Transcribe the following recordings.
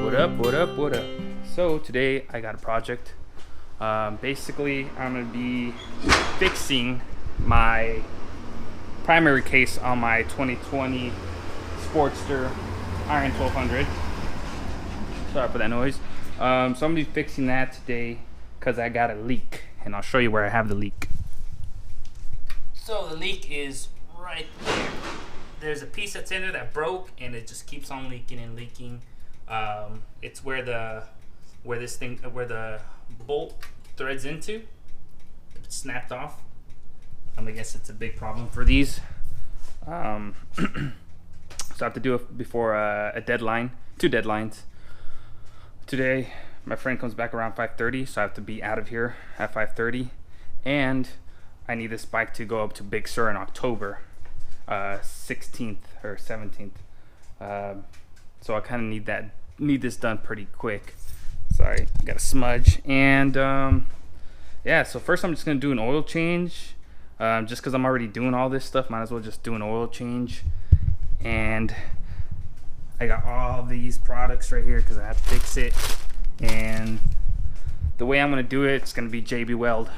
What up, what up, what up? So today I got a project. Basically I'm gonna be fixing my primary case on my 2020 Sportster Iron 1200. Sorry for that noise. So I'm gonna be fixing that today because I got a leak, and I'll show you where I have the leak. So the leak is right there. There's a piece that's in there that broke, and it just keeps on leaking and leaking. It's where the bolt threads into. It's snapped off. I guess it's a big problem for these. So I have to do it before a deadline, 2 deadlines. Today, my friend comes back around 5:30, so I have to be out of here at 5:30, and I need this bike to go up to Bigsur in October 16th or 17th. So I kind of need this done pretty quick. Sorry, got a smudge. And yeah, so first I'm just gonna do an oil change. Just because I'm already doing all this stuff, might as well just do an oil change. And I got all these products right here because I have to fix it. And the way I'm gonna do it, it's gonna be JB Weld.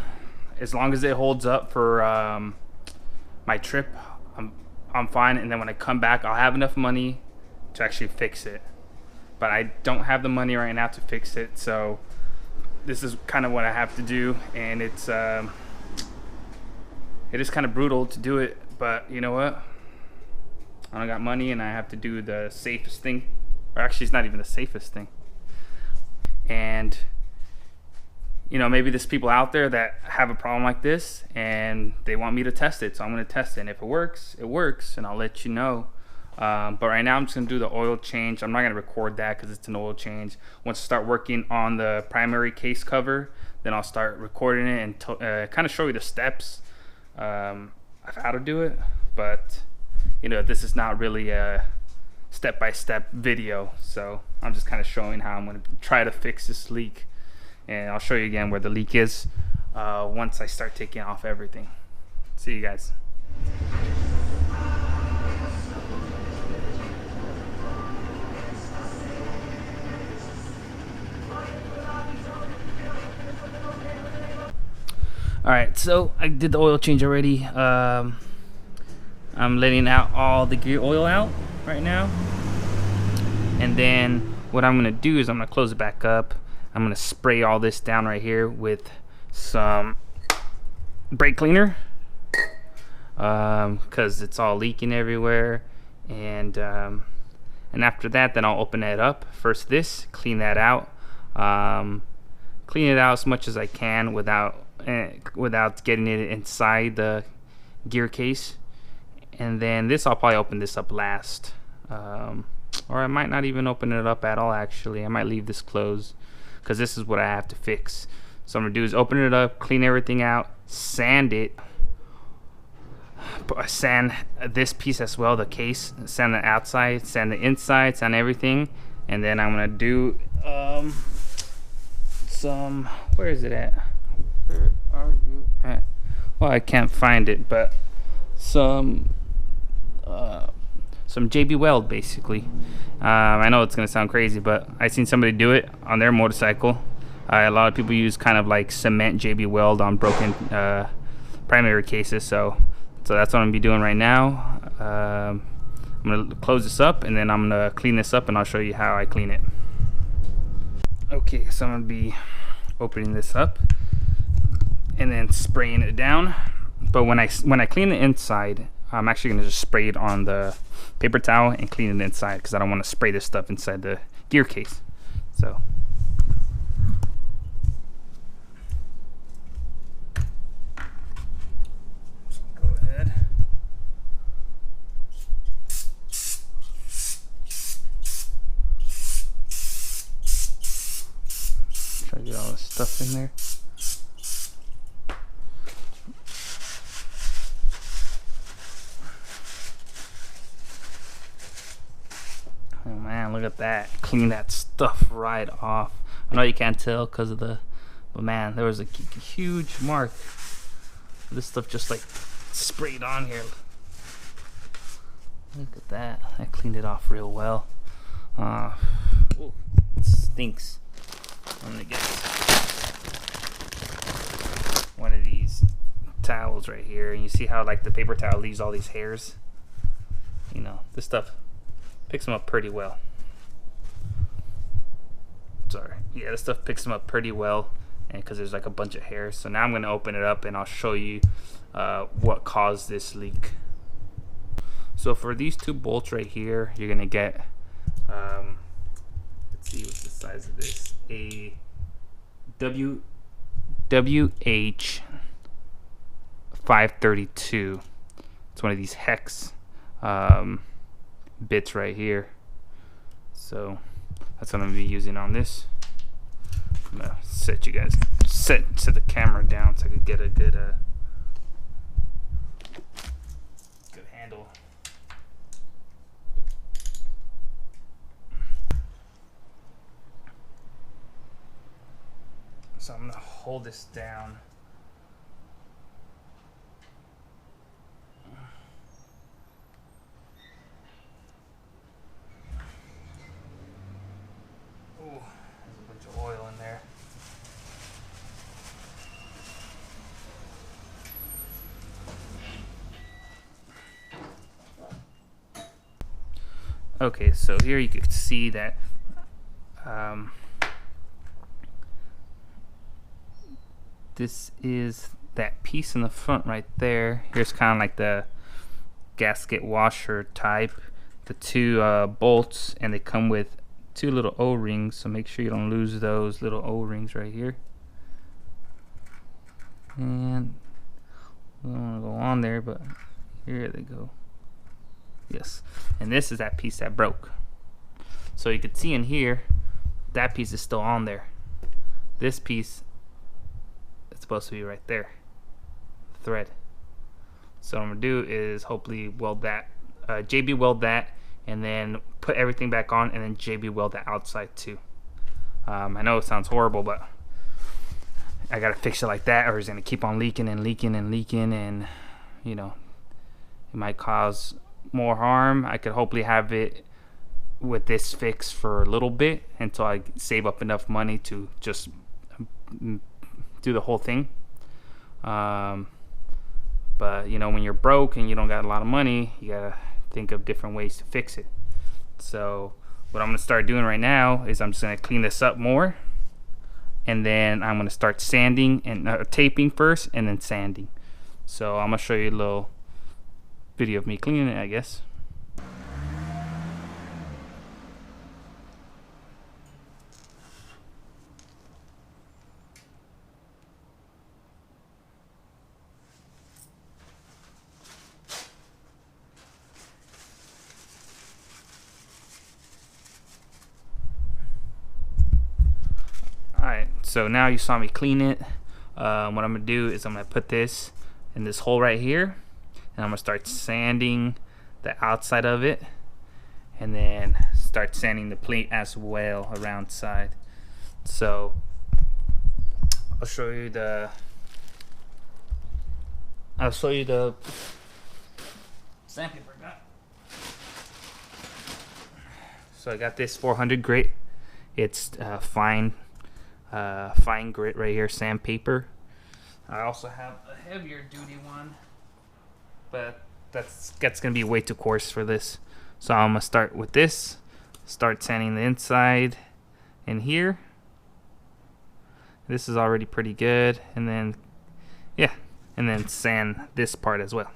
As long as it holds up for my trip, I'm fine. And then when I come back, I'll have enough money to actually fix it. But I don't have the money right now to fix it, so this is kind of what I have to do. And it is kind of brutal to do it, but you know what? I don't got money, and I have to do the safest thing. Or actually, it's not even the safest thing. And you know, maybe there's people out there that have a problem like this and they want me to test it, so I'm going to test it. And if it works, it works, and I'll let you know. But right now I'm just going to do the oil change. I'm not going to record that because it's an oil change. Once I start working on the primary case cover, then I'll start recording it and kind of show you the steps of how to do it. But you know, this is not really a step-by-step video, so I'm just kind of showing how I'm going to try to fix this leak. And I'll show you again where the leak is once I start taking off everything. See you guys. Alright, so I did the oil change already. I'm letting out all the gear oil out right now. And then what I'm going to do is I'm going to close it back up. I'm going to spray all this down right here with some brake cleaner because it's all leaking everywhere. And after that, then I'll open it up. First this, clean that out. Clean it out as much as I can without getting it inside the gear case. And then this, I'll probably open this up last. Or I might not even open it up at all, actually. I might leave this closed, because this is what I have to fix. So I'm gonna do is open it up, clean everything out, sand it, sand this piece as well, the case, sand the outside, sand the inside, sand everything. And then I'm gonna do some, where is it at? Where are you at? Well, I can't find it, but some JB Weld, basically. I know it's gonna sound crazy, but I seen somebody do it on their motorcycle. A lot of people use kind of like cement JB Weld on broken primary cases, so that's what I'm gonna be doing right now. I'm gonna close this up, and then I'm gonna clean this up, and I'll show you how I clean it. Okay, so I'm gonna be opening this up and then spraying it down. But when I clean the inside, I'm actually gonna just spray it on the paper towel and clean it inside, because I don't want to spray this stuff inside the gear case. So go ahead. Try to get all this stuff in there. Oh man, look at that. Clean that stuff right off. I know you can't tell because of but man, there was a huge mark. This stuff just like sprayed on here. Look at that. I cleaned it off real well. Let's stinks. I'm gonna get one of these towels right here, and you see how like the paper towel leaves all these hairs? You know, this stuff picks them up pretty well. Sorry, yeah, this stuff picks them up pretty well, and because there's like a bunch of hairs. So now I'm gonna open it up and I'll show you what caused this leak. So for these two bolts right here, you're gonna get let's see what's the size of this, a WH 532. It's one of these hex bits right here. So that's what I'm gonna be using on this. I'm gonna set the camera down so I could get a good handle. So I'm gonna hold this down. Ooh, there's a bunch of oil in there. Okay, so here you can see that this is that piece in the front right there. Here's kind of like the gasket washer type, the two bolts, and they come with two little O-rings, so make sure you don't lose those little O-rings right here. And I don't want to go on there, but here they go. Yes, and this is that piece that broke. So you can see in here, that piece is still on there. This piece is supposed to be right there, thread. So what I'm gonna do is hopefully weld that, JB weld that, and then put everything back on, and then JB weld the outside too. I know it sounds horrible, but I gotta fix it like that, or it's gonna keep on leaking and leaking and leaking, and you know, it might cause more harm. I could hopefully have it with this fix for a little bit until I save up enough money to just do the whole thing. But you know, when you're broke and you don't got a lot of money, you gotta think of different ways to fix it. So what I'm gonna start doing right now is I'm just gonna clean this up more, and then I'm gonna start sanding and taping first, and then sanding. So I'm gonna show you a little video of me cleaning it, I guess. Alright, so now you saw me clean it. What I'm gonna do is I'm gonna put this in this hole right here, and I'm gonna start sanding the outside of it, and then start sanding the plate as well around side. So I'll show you the sandpaper I got. So I got this 400 grit. It's fine grit right here, sandpaper. I also have a heavier duty one, but that's gonna be way too coarse for this. So I'm gonna start with this, start sanding the inside in here. This is already pretty good, and then yeah, and then sand this part as well.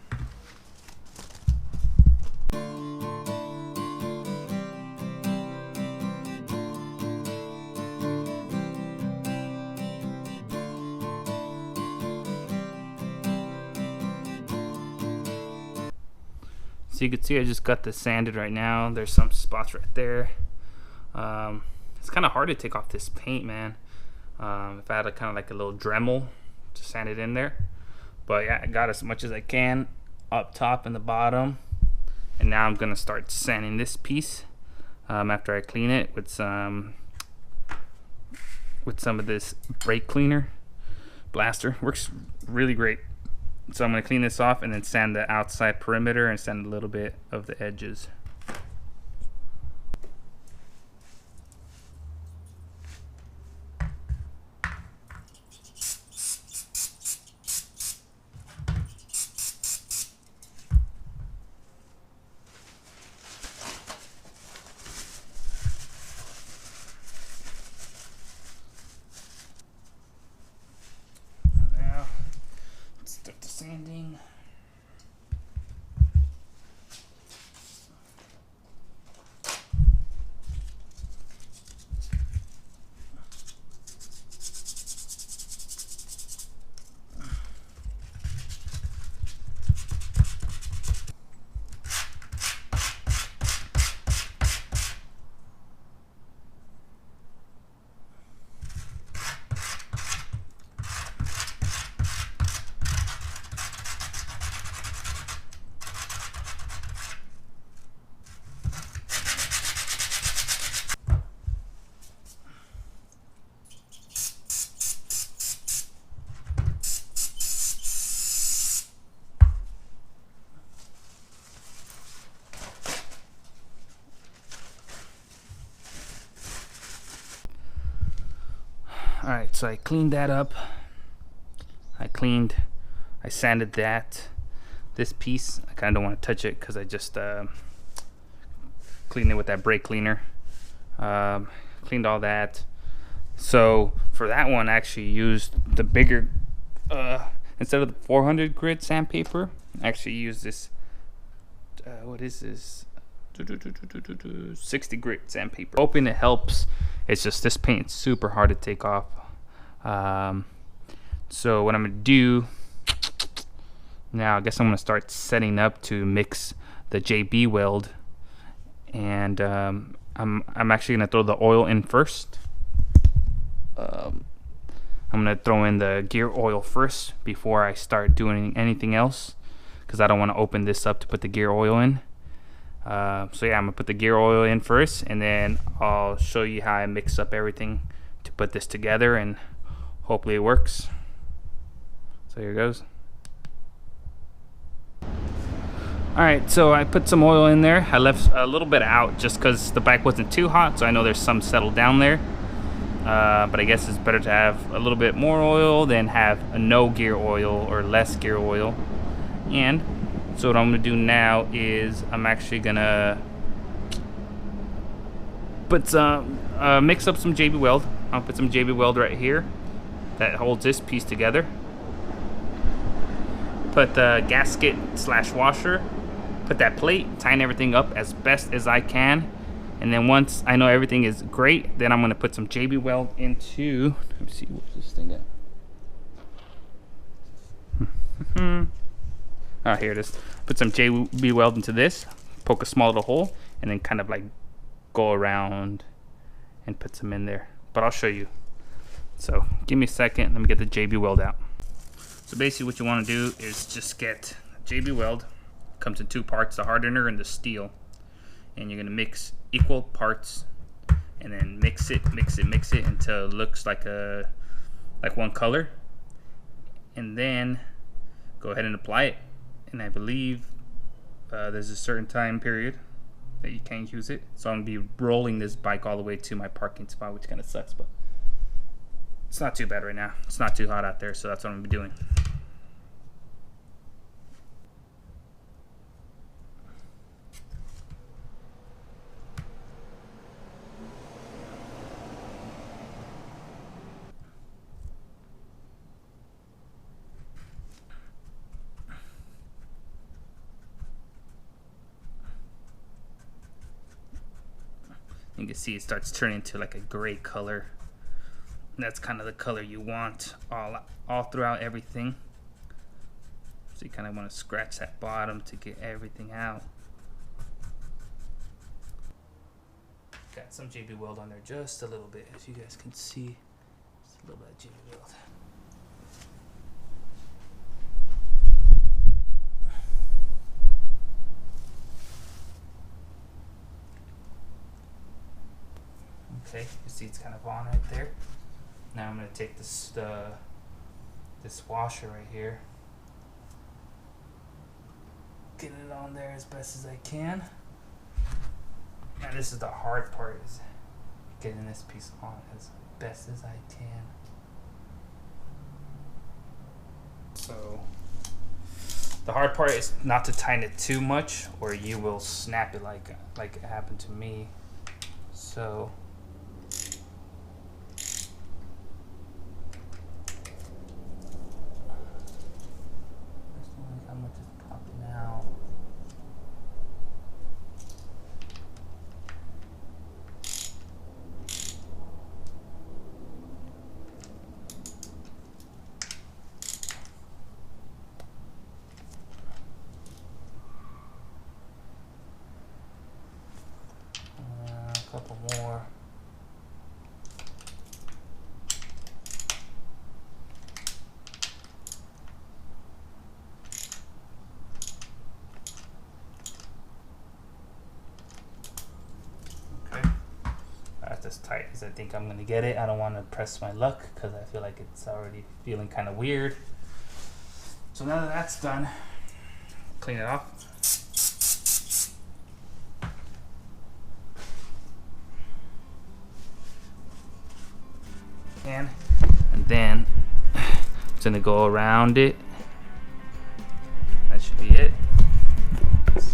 So you can see I just got this sanded right now. There's some spots right there. It's kind of hard to take off this paint, man. If I had kind of like a little Dremel to sand it in there. But yeah, I got as much as I can up top and the bottom. And now I'm gonna start sanding this piece after I clean it with some of this brake cleaner. Blaster works really great. So I'm going to clean this off and then sand the outside perimeter and sand a little bit of the edges. Alright, so I cleaned that up. I sanded this piece. I kind of don't want to touch it because I just cleaned it with that brake cleaner. Cleaned all that. So for that one, I actually used the bigger, instead of the 400 grit sandpaper, I actually used this, what is this? 60 grit sandpaper. Hoping it helps. It's just this paint's super hard to take off. So what I'm gonna do now, I guess I'm gonna start setting up to mix the JB Weld, and I'm actually gonna throw the oil in first. I'm gonna throw in the gear oil first before I start doing anything else, because I don't want to open this up to put the gear oil in. So yeah, I'm gonna put the gear oil in first, and then I'll show you how I mix up everything to put this together, and hopefully it works. So here goes. Alright, so I put some oil in there. I left a little bit out just because the bike wasn't too hot, so I know there's some settled down there. But I guess it's better to have a little bit more oil than have a no gear oil or less gear oil. And so what I'm gonna do now is I'm actually gonna put some mix up some JB Weld. I'll put some JB Weld right here that holds this piece together. Put the gasket slash washer, put that plate, tighten everything up as best as I can. And then once I know everything is great, then I'm gonna put some JB Weld into, let me see, what's this thing at? Oh, here it is. Put some JB Weld into this, poke a small little hole, and then kind of like go around and put some in there. But I'll show you. So give me a second, let me get the JB Weld out. So basically what you want to do is just get JB Weld. Comes in two parts, the hardener and the steel. And you're going to mix equal parts and then mix it until it looks like one color. And then go ahead and apply it. And I believe there's a certain time period that you can't use it. So I'm going to be rolling this bike all the way to my parking spot, which kind of sucks, but it's not too bad right now. It's not too hot out there, so that's what I'm going to be doing. You can see it starts turning into like a gray color. And that's kind of the color you want all throughout everything. So you kind of want to scratch that bottom to get everything out. Got some JB Weld on there just a little bit, as you guys can see. Just a little bit of JB Weld. Okay, you see it's kind of on right there. Now I'm going to take this washer right here, get it on there as best as I can. Now this is the hard part, is getting this piece on as best as I can. So the hard part is not to tighten it too much, or you will snap it like it happened to me. So couple more. Okay. That's as tight as I think I'm gonna get it. I don't want to press my luck because I feel like it's already feeling kind of weird. So now that that's done, clean it off. can, and then I'm gonna go around it. That should be it. So.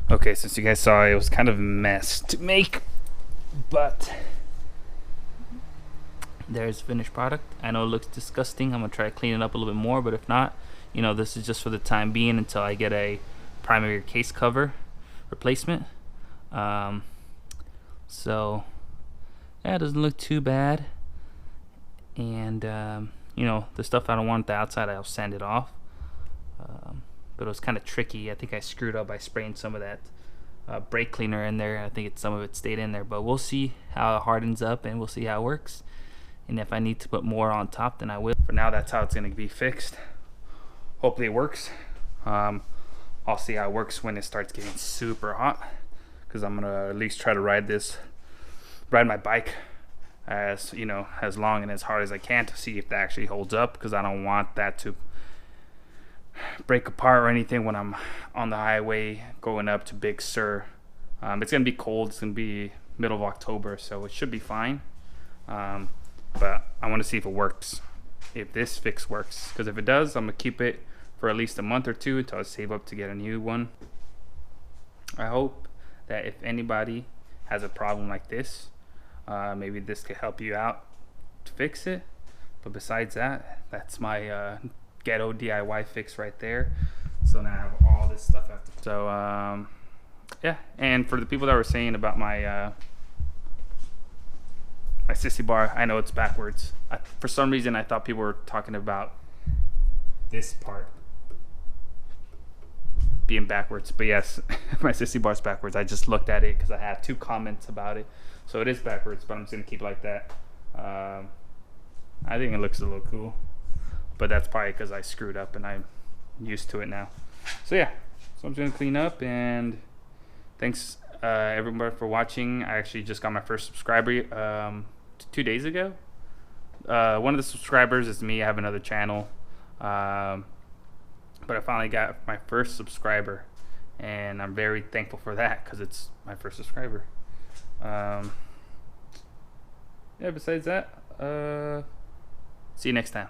Okay, since you guys saw it was kind of a mess to make, but there's finished product. I know it looks disgusting. I'm gonna try to clean it up a little bit more, but if not, you know, this is just for the time being until I get a primary case cover replacement. So yeah, it doesn't look too bad, and you know, the stuff I don't want the outside, I'll sand it off. But it was kind of tricky. I think I screwed up by spraying some of that brake cleaner in there. I think some of it stayed in there, but we'll see how it hardens up, and we'll see how it works. And if I need to put more on top, then I will. For now, that's how it's going to be fixed. Hopefully it works. I'll see how it works when it starts getting super hot, because I'm gonna at least try to ride my bike as, you know, as long and as hard as I can to see if that actually holds up, because I don't want that to break apart or anything when I'm on the highway going up to Bigsur. It's gonna be cold. It's gonna be middle of October, so it should be fine. But I want to see if it works, if this fix works, because if it does, I'm gonna keep it for at least a month or two until I save up to get a new one. I hope that if anybody has a problem like this, maybe this could help you out to fix it. But besides that, that's my ghetto DIY fix right there. So now I have all this stuff after. So yeah, and for the people that were saying about my my sissy bar, I know it's backwards. For some reason I thought people were talking about this part being backwards, but yes, my sissy bar's backwards. I just looked at it because I had 2 comments about it, so it is backwards, but I'm just gonna keep it like that. I think it looks a little cool, but that's probably because I screwed up and I'm used to it now. So yeah, so I'm just gonna clean up, and thanks everybody for watching. I actually just got my first subscriber 2 days ago. One of the subscribers is me. I have another channel, but I finally got my first subscriber, and I'm very thankful for that because it's my first subscriber. Yeah, besides that, see you next time.